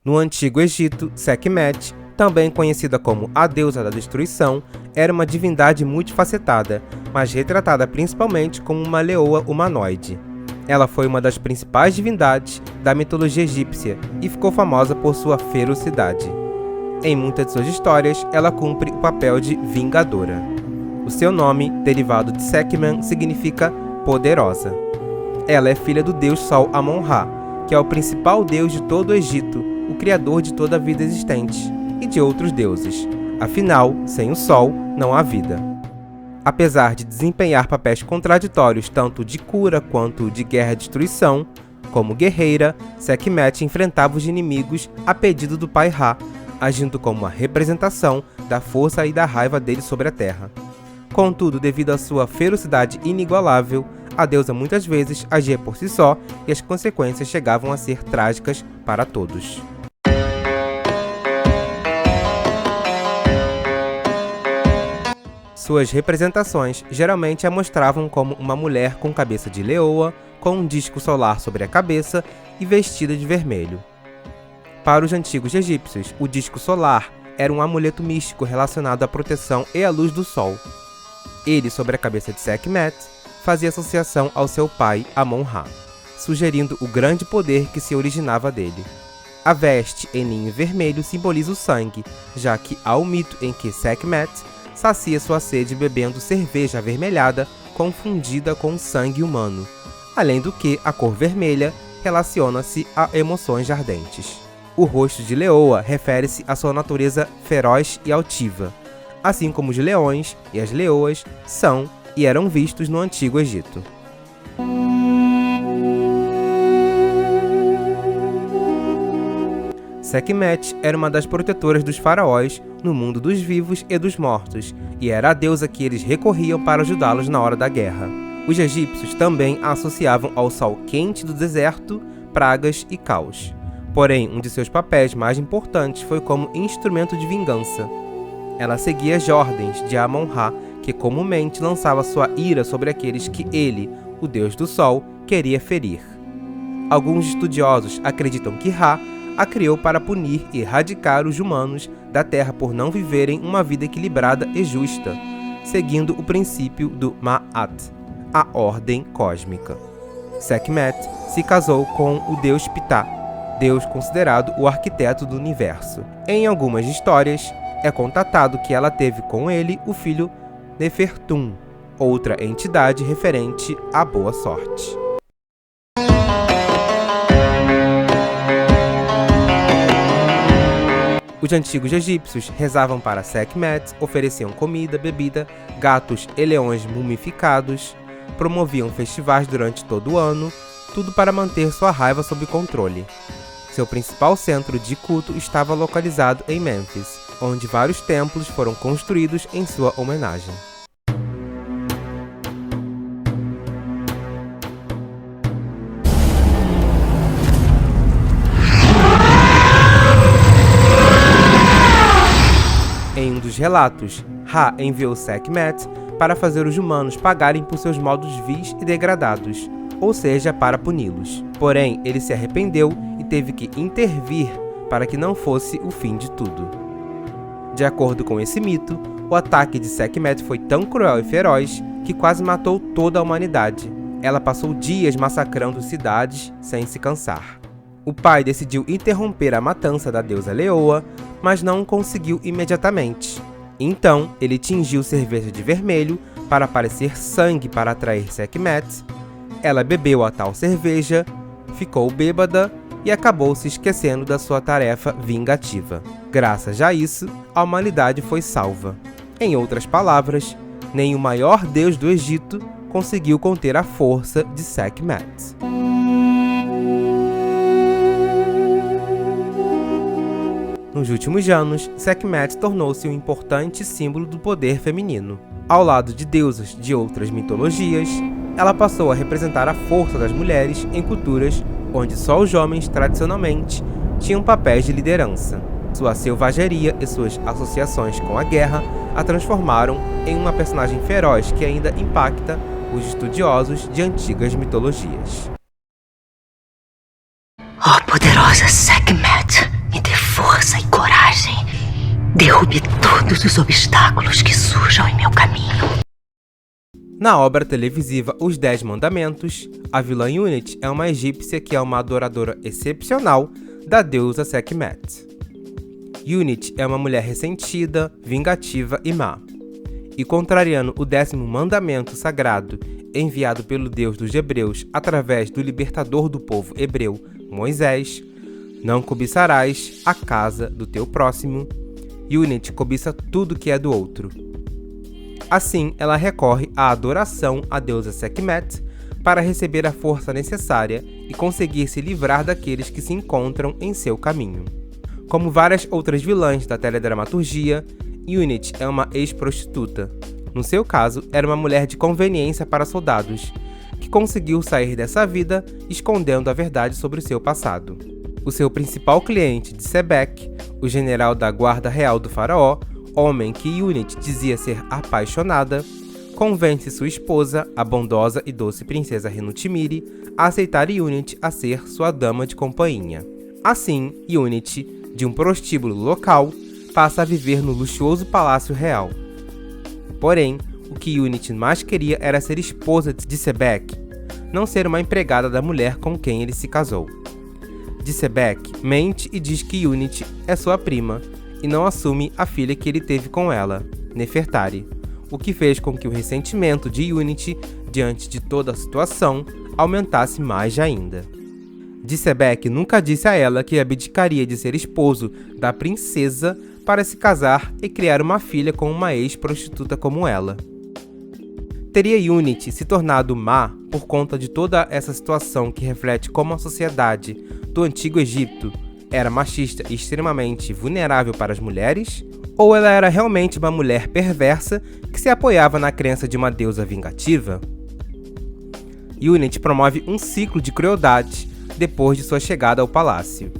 No Antigo Egito, Sekhmet, também conhecida como a deusa da destruição, era uma divindade multifacetada, mas retratada principalmente como uma leoa humanoide. Ela foi uma das principais divindades da mitologia egípcia e ficou famosa por sua ferocidade. Em muitas de suas histórias, ela cumpre o papel de vingadora. O seu nome, derivado de Sekhmet, significa poderosa. Ela é filha do deus Sol Amon-Ra, que é o principal deus de todo o Egito, o criador de toda a vida existente, e de outros deuses. Afinal, sem o Sol, não há vida. Apesar de desempenhar papéis contraditórios tanto de cura quanto de guerra e destruição, como guerreira, Sekhmet enfrentava os inimigos a pedido do pai Ra, agindo como uma representação da força e da raiva dele sobre a terra. Contudo, devido à sua ferocidade inigualável, a deusa muitas vezes agia por si só e as consequências chegavam a ser trágicas para todos. Suas representações geralmente a mostravam como uma mulher com cabeça de leoa, com um disco solar sobre a cabeça e vestida de vermelho. Para os antigos egípcios, o disco solar era um amuleto místico relacionado à proteção e à luz do sol. Ele, sobre a cabeça de Sekhmet, fazia associação ao seu pai, Amon-Ra, sugerindo o grande poder que se originava dele. A veste em linho vermelho simboliza o sangue, já que há o mito em que Sekhmet sacia sua sede bebendo cerveja avermelhada confundida com sangue humano, além do que a cor vermelha relaciona-se a emoções ardentes. O rosto de leoa refere-se à sua natureza feroz e altiva, assim como os leões e as leoas são e eram vistos no Antigo Egito. Sekhmet era uma das protetoras dos faraós no mundo dos vivos e dos mortos, e era a deusa que eles recorriam para ajudá-los na hora da guerra. Os egípcios também a associavam ao sol quente do deserto, pragas e caos. Porém, um de seus papéis mais importantes foi como instrumento de vingança. Ela seguia as ordens de Amon-Ra, que comumente lançava sua ira sobre aqueles que ele, o deus do sol, queria ferir. Alguns estudiosos acreditam que Ra a criou para punir e erradicar os humanos da Terra por não viverem uma vida equilibrada e justa, seguindo o princípio do Ma'at, a ordem cósmica. Sekhmet se casou com o deus Ptah, deus considerado o arquiteto do universo. Em algumas histórias, é contatado que ela teve com ele o filho Nefertum, outra entidade referente à boa sorte. Os antigos egípcios rezavam para Sekhmet, ofereciam comida, bebida, gatos e leões mumificados, promoviam festivais durante todo o ano, tudo para manter sua raiva sob controle. Seu principal centro de culto estava localizado em Mênfis, onde vários templos foram construídos em sua homenagem. Em um dos relatos, Ra enviou Sekhmet para fazer os humanos pagarem por seus modos vis e degradados, ou seja, para puni-los. Porém, ele se arrependeu e teve que intervir para que não fosse o fim de tudo. De acordo com esse mito, o ataque de Sekhmet foi tão cruel e feroz que quase matou toda a humanidade. Ela passou dias massacrando cidades sem se cansar. O pai decidiu interromper a matança da deusa leoa, mas não conseguiu imediatamente. Então, ele tingiu cerveja de vermelho para parecer sangue para atrair Sekhmet. Ela bebeu a tal cerveja, ficou bêbada e acabou se esquecendo da sua tarefa vingativa. Graças a isso, a humanidade foi salva. Em outras palavras, nem o maior deus do Egito conseguiu conter a força de Sekhmet. Nos últimos anos, Sekhmet tornou-se um importante símbolo do poder feminino. Ao lado de deusas de outras mitologias, ela passou a representar a força das mulheres em culturas onde só os homens, tradicionalmente, tinham papéis de liderança. Sua selvageria e suas associações com a guerra a transformaram em uma personagem feroz que ainda impacta os estudiosos de antigas mitologias. Ó poderosa Sekhmet, força e coragem, derrube todos os obstáculos que surjam em meu caminho. Na obra televisiva Os 10 Mandamentos, a vilã Unit é uma egípcia que é uma adoradora excepcional da deusa Sekhmet. Unit é uma mulher ressentida, vingativa e má. E contrariando o 10º mandamento sagrado enviado pelo Deus dos Hebreus através do libertador do povo hebreu, Moisés, não cobiçarás a casa do teu próximo, Unit cobiça tudo que é do outro. Assim, ela recorre à adoração à deusa Sekhmet para receber a força necessária e conseguir se livrar daqueles que se encontram em seu caminho. Como várias outras vilãs da teledramaturgia, Unit é uma ex-prostituta. No seu caso, era uma mulher de conveniência para soldados, que conseguiu sair dessa vida escondendo a verdade sobre o seu passado. O seu principal cliente, Sebek, o general da guarda real do faraó, homem que Unit dizia ser apaixonada, convence sua esposa, a bondosa e doce princesa Renutmiri, a aceitar Unit a ser sua dama de companhia. Assim, Unit, de um prostíbulo local, passa a viver no luxuoso palácio real. Porém, o que Unit mais queria era ser esposa de Sebek, não ser uma empregada da mulher com quem ele se casou. Sebek mente e diz que Unit é sua prima, e não assume a filha que ele teve com ela, Nefertari, o que fez com que o ressentimento de Unit diante de toda a situação aumentasse mais ainda. Sebek nunca disse a ela que abdicaria de ser esposo da princesa para se casar e criar uma filha com uma ex-prostituta como ela. Teria Unit se tornado má por conta de toda essa situação que reflete como a sociedade do Antigo Egito era machista e extremamente vulnerável para as mulheres? Ou ela era realmente uma mulher perversa que se apoiava na crença de uma deusa vingativa? Unit promove um ciclo de crueldade depois de sua chegada ao palácio.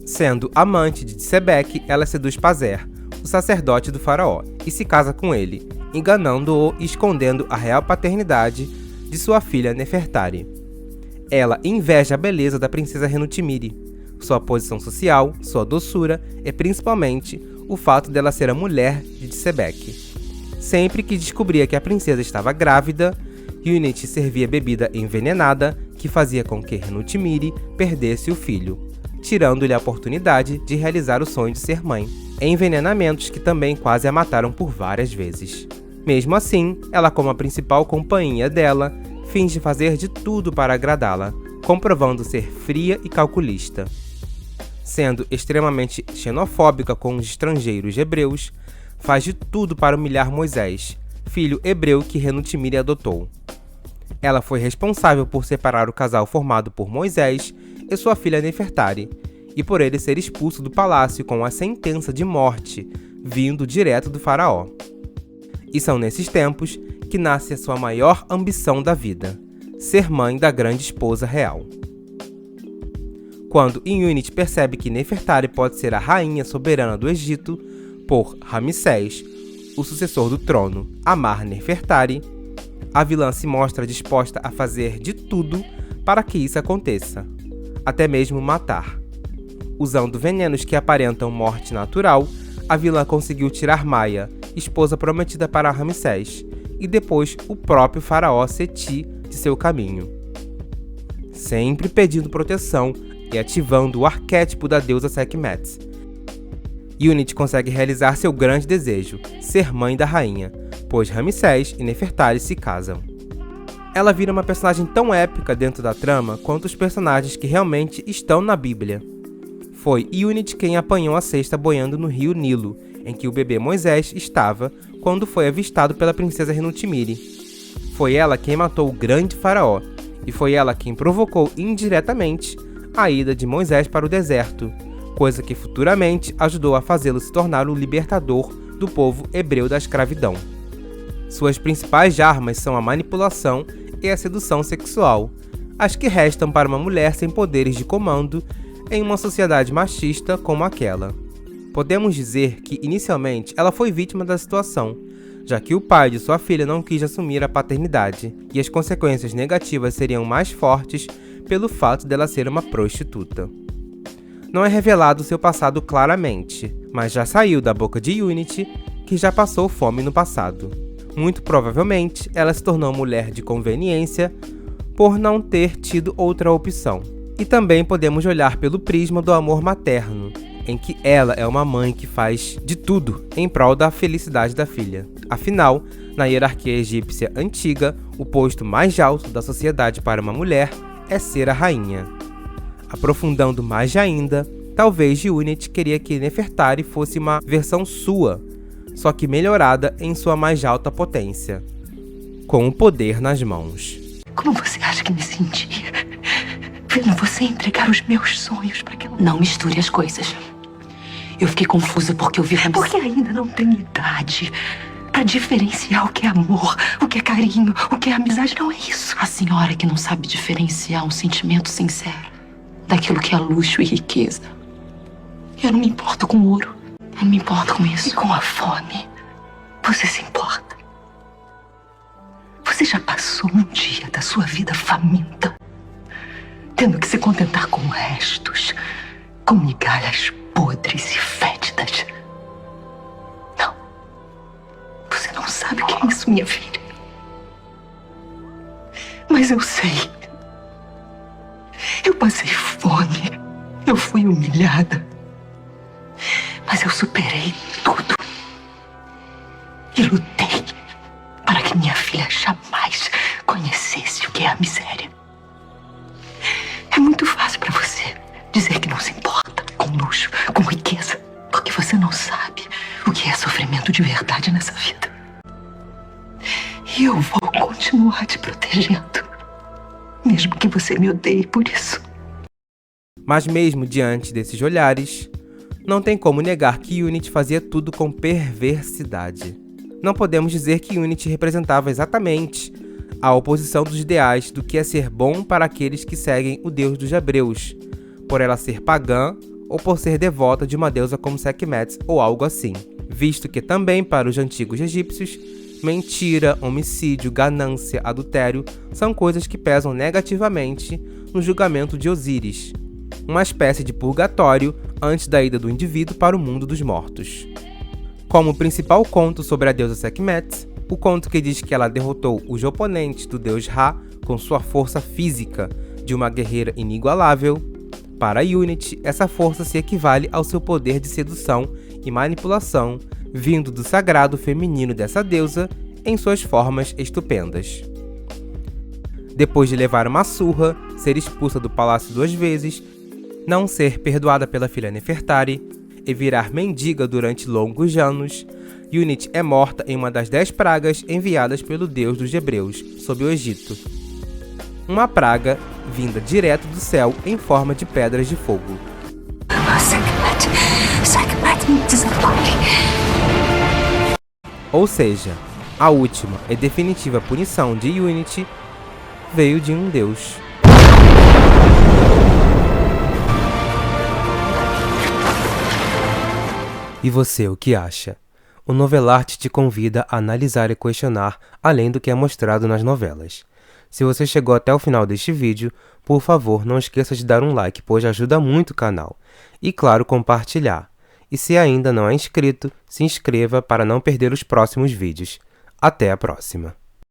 Sendo amante de Sebek, ela seduz Pazer, o sacerdote do faraó, e se casa com ele, enganando-o e escondendo a real paternidade de sua filha Nefertari. Ela inveja a beleza da princesa Renutmiri, sua posição social, sua doçura e principalmente o fato dela ser a mulher de Sebek. Sempre que descobria que a princesa estava grávida, Unit servia bebida envenenada que fazia com que Renutmiri perdesse o filho, tirando-lhe a oportunidade de realizar o sonho de ser mãe. Envenenamentos que também quase a mataram por várias vezes. Mesmo assim, ela, como a principal companhia dela, finge fazer de tudo para agradá-la, comprovando ser fria e calculista. Sendo extremamente xenofóbica com os estrangeiros hebreus, faz de tudo para humilhar Moisés, filho hebreu que Renutmiri adotou. Ela foi responsável por separar o casal formado por Moisés e sua filha Nefertari, e por ele ser expulso do palácio com a sentença de morte, vindo direto do faraó. E são nesses tempos que nasce a sua maior ambição da vida, ser mãe da grande esposa real. Quando Unit percebe que Nefertari pode ser a rainha soberana do Egito, por Ramsés, o sucessor do trono, amar Nefertari, a vilã se mostra disposta a fazer de tudo para que isso aconteça, até mesmo matar. Usando venenos que aparentam morte natural, a vilã conseguiu tirar Maia, esposa prometida para Ramsés, e depois o próprio faraó Seti de seu caminho. Sempre pedindo proteção e ativando o arquétipo da deusa Sekhmet. Unit consegue realizar seu grande desejo, ser mãe da rainha, pois Ramsés e Nefertari se casam. Ela vira uma personagem tão épica dentro da trama quanto os personagens que realmente estão na Bíblia. Foi Unit quem apanhou a cesta boiando no rio Nilo, em que o bebê Moisés estava quando foi avistado pela princesa Renutmiri. Foi ela quem matou o grande faraó, e foi ela quem provocou indiretamente a ida de Moisés para o deserto, coisa que futuramente ajudou a fazê-lo se tornar o libertador do povo hebreu da escravidão. Suas principais armas são a manipulação e a sedução sexual, as que restam para uma mulher sem poderes de comando em uma sociedade machista como aquela. Podemos dizer que, inicialmente, ela foi vítima da situação, já que o pai de sua filha não quis assumir a paternidade, e as consequências negativas seriam mais fortes pelo fato dela ser uma prostituta. Não é revelado seu passado claramente, mas já saiu da boca de Unity que já passou fome no passado. Muito provavelmente, ela se tornou mulher de conveniência por não ter tido outra opção. E também podemos olhar pelo prisma do amor materno, em que ela é uma mãe que faz de tudo em prol da felicidade da filha. Afinal, na hierarquia egípcia antiga, o posto mais alto da sociedade para uma mulher é ser a rainha. Aprofundando mais ainda, talvez Unity queria que Nefertari fosse uma versão sua, só que melhorada em sua mais alta potência, com o poder nas mãos. Como você acha que me sentia vendo você entregar os meus sonhos para aquela... Não misture as coisas. Eu fiquei confusa porque eu vi... Porque ainda não tem idade para diferenciar o que é amor, o que é carinho, o que é amizade. Não é isso. A senhora que não sabe diferenciar um sentimento sincero daquilo que é luxo e riqueza. Eu não me importo com ouro. Eu não me importo com isso. E com a fome, você se importa? Você já passou um dia da sua vida faminta, tendo que se contentar com restos, com migalhas podres e fétidas? Não. Você não sabe o que é isso, minha filha. Mas eu sei. Eu passei fome. Eu fui humilhada. Mas eu superei tudo. E lutei para que minha filha jamais conhecesse o que é a miséria. É muito fácil para você dizer que não se importa com luxo, com riqueza, porque você não sabe o que é sofrimento de verdade nessa vida. E eu vou continuar te protegendo, mesmo que você me odeie por isso. Mas mesmo diante desses olhares, não tem como negar que Unity fazia tudo com perversidade. Não podemos dizer que Unity representava exatamente a oposição dos ideais do que é ser bom para aqueles que seguem o Deus dos Hebreus, por ela ser pagã ou por ser devota de uma deusa como Sekhmet ou algo assim, visto que também para os antigos egípcios, mentira, homicídio, ganância, adultério são coisas que pesam negativamente no julgamento de Osíris, uma espécie de purgatório antes da ida do indivíduo para o mundo dos mortos. Como principal conto sobre a deusa Sekhmet, o conto que diz que ela derrotou os oponentes do deus Ra com sua força física de uma guerreira inigualável, para Unity, essa força se equivale ao seu poder de sedução e manipulação vindo do sagrado feminino dessa deusa em suas formas estupendas. Depois de levar uma surra, ser expulsa do palácio 2 vezes, não ser perdoada pela filha Nefertari e virar mendiga durante longos anos, Unity é morta em uma das 10 pragas enviadas pelo deus dos hebreus sobre o Egito. Uma praga vinda direto do céu em forma de pedras de fogo. Ou seja, a última e definitiva punição de Unity veio de um deus. E você, o que acha? O Novelarte te convida a analisar e questionar além do que é mostrado nas novelas. Se você chegou até o final deste vídeo, por favor, não esqueça de dar um like, pois ajuda muito o canal. E claro, compartilhar. E se ainda não é inscrito, se inscreva para não perder os próximos vídeos. Até a próxima!